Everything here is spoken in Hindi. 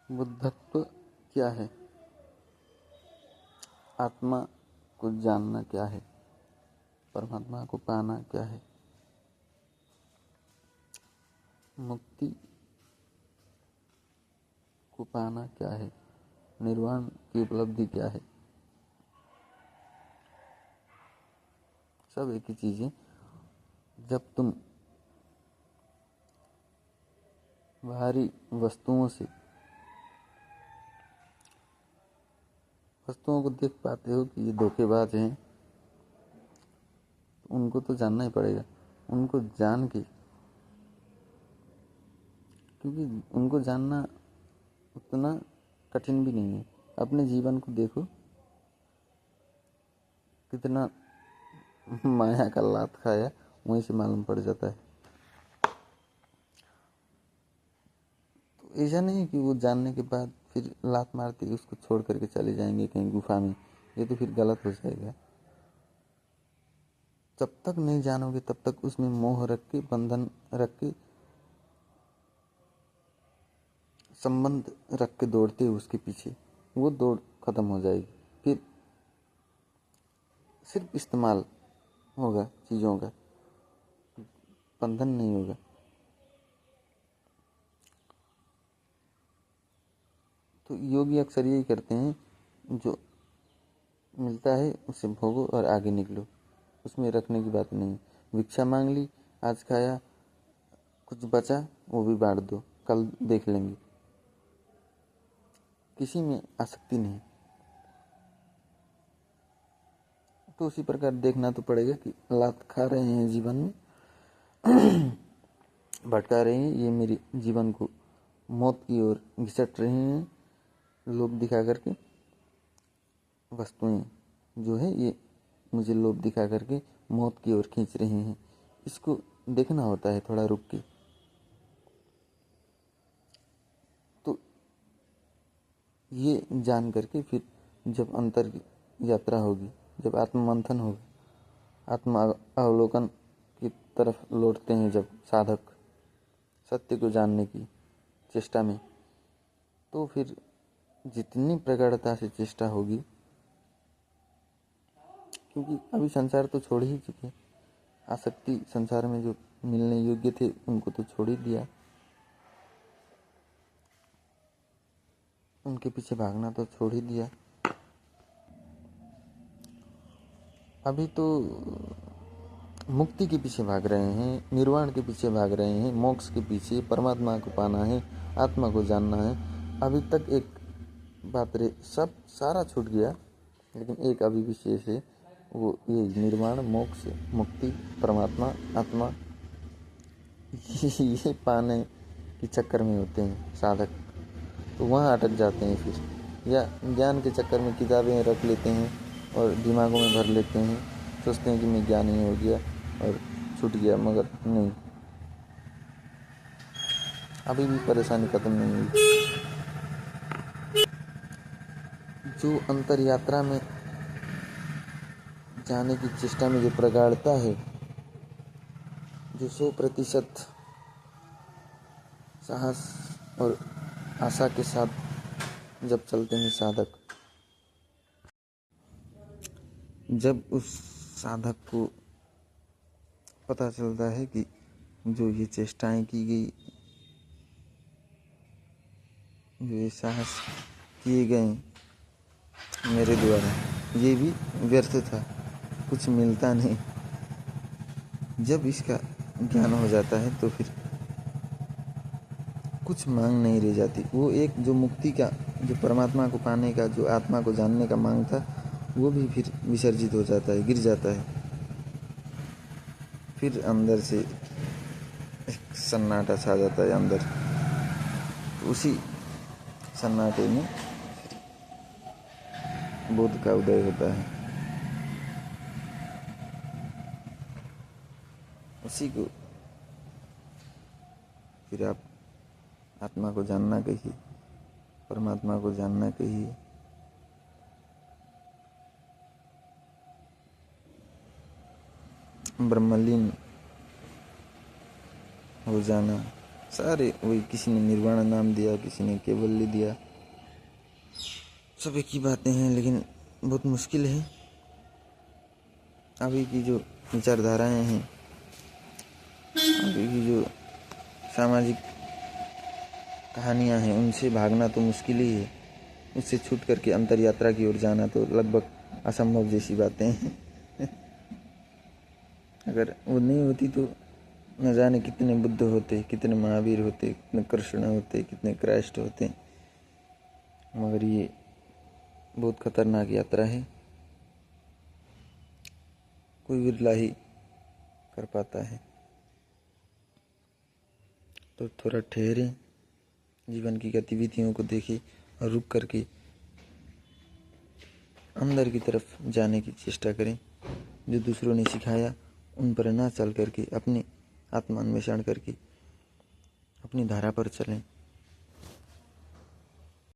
बुद्धत्व क्या है? आत्मा को जानना क्या है? परमात्मा को पाना क्या है? मुक्ति को पाना क्या है? निर्वाण की उपलब्धि क्या है? सब एक ही चीज़ है। जब तुम बाहरी वस्तुओं को देख पाते हो कि ये धोखेबाज हैं, तो उनको तो जानना ही पड़ेगा। उनको जान के, क्योंकि उनको जानना उतना कठिन भी नहीं है। अपने जीवन को देखो, कितना माया का लात खाया, वहीं से मालूम पड़ जाता है। तो ऐसा नहीं कि वो जानने के बाद फिर लात मारते ही उसको छोड़ करके चले जाएंगे कहीं गुफा में। ये तो फिर गलत हो जाएगा। जब तक नहीं जानोगे तब तक उसमें मोह रख के, बंधन रख के, संबंध रख के दौड़ते हो उसके पीछे, वो दौड़ खत्म हो जाएगी। फिर सिर्फ इस्तेमाल होगा चीज़ों का, बंधन नहीं होगा। तो योगी अक्सर यही करते हैं, जो मिलता है उसे भोगो और आगे निकलो, उसमें रखने की बात नहीं। भिक्षा मांग ली, आज खाया, कुछ बचा वो भी बांट दो, कल देख लेंगे। किसी में आसक्ति नहीं। तो उसी प्रकार देखना तो पड़ेगा कि लात खा रहे हैं जीवन में, भटका रहे हैं, ये मेरे जीवन को मौत की ओर घिसट रहे हैं। लोभ दिखा करके वस्तुएं जो है, ये मुझे लोभ दिखा करके मौत की ओर खींच रहे हैं। इसको देखना होता है थोड़ा रुक के। तो ये जान करके फिर जब अंतर की यात्रा होगी, जब आत्ममंथन होगा, आत्मा अवलोकन की तरफ लौटते हैं जब साधक सत्य को जानने की चेष्टा में, तो फिर जितनी प्रगाढ़ता से चेष्टा होगी, क्योंकि अभी संसार तो छोड़ ही चुके, आसक्ति संसार में जो मिलने योग्य थे उनको तो छोड़ ही दिया, उनके पीछे भागना तो छोड़ ही दिया। अभी तो मुक्ति के पीछे भाग रहे हैं, निर्वाण के पीछे भाग रहे हैं, मोक्ष के पीछे, परमात्मा को पाना है, आत्मा को जानना है। अभी तक एक बात रे, सब सारा छूट गया, लेकिन एक अभी विशेष है, वो ये निर्वाण, मोक्ष, मुक्ति, परमात्मा, आत्मा, ये पाने के चक्कर में होते हैं साधक। तो वहाँ अटक जाते हैं फिर, या ज्ञान के चक्कर में किताबें रख लेते हैं और दिमागों में भर लेते हैं, सोचते हैं कि मैं ज्ञानी हो गया और छूट गया, मगर नहीं, अभी भी परेशानी खत्म नहीं हुई। जो अंतर यात्रा में जाने की चेष्टा में जो प्रगाढ़ता है, जो 100% साहस और आशा के साथ जब चलते हैं साधक, जब उस साधक को पता चलता है कि जो ये चेष्टाएं की गई, जो ये साहस किए गए मेरे द्वारा, ये भी व्यर्थ था, कुछ मिलता नहीं। जब इसका ज्ञान हो जाता है तो फिर कुछ मांग नहीं रह जाती। वो एक जो मुक्ति का, जो परमात्मा को पाने का, जो आत्मा को जानने का मांग था, वो भी फिर विसर्जित हो जाता है, गिर जाता है। फिर अंदर से एक सन्नाटा छा जाता है अंदर। तो उसी सन्नाटे में बोध का उदय होता है। उसी को फिर आप आत्मा को जानना कहिए, परमात्मा को जानना कहिए। ब्रह्मलीन हो जाना, सारे वही, किसी ने निर्वाणा नाम दिया, किसी ने केवल्य दिया, सब एक ही बातें हैं, लेकिन बहुत मुश्किल है। अभी की जो विचारधाराएं हैं, अभी की जो सामाजिक कहानियां हैं, उनसे भागना तो मुश्किल ही है। उससे छूट करके अंतर यात्रा की ओर जाना तो लगभग असंभव जैसी बातें हैं। अगर वो नहीं होती तो न जाने कितने बुद्ध होते, कितने महावीर होते, कितने कृष्ण होते, कितने क्राइस्ट होते। मगर ये बहुत खतरनाक यात्रा है, कोई विरला ही कर पाता है। तो थोड़ा ठहरे, जीवन की गतिविधियों को देखें और रुक करके अंदर की तरफ जाने की चेष्टा करें। जो दूसरों ने सिखाया उन पर ना चल करके अपने आत्मान्वेषण करके अपनी धारा पर चलें।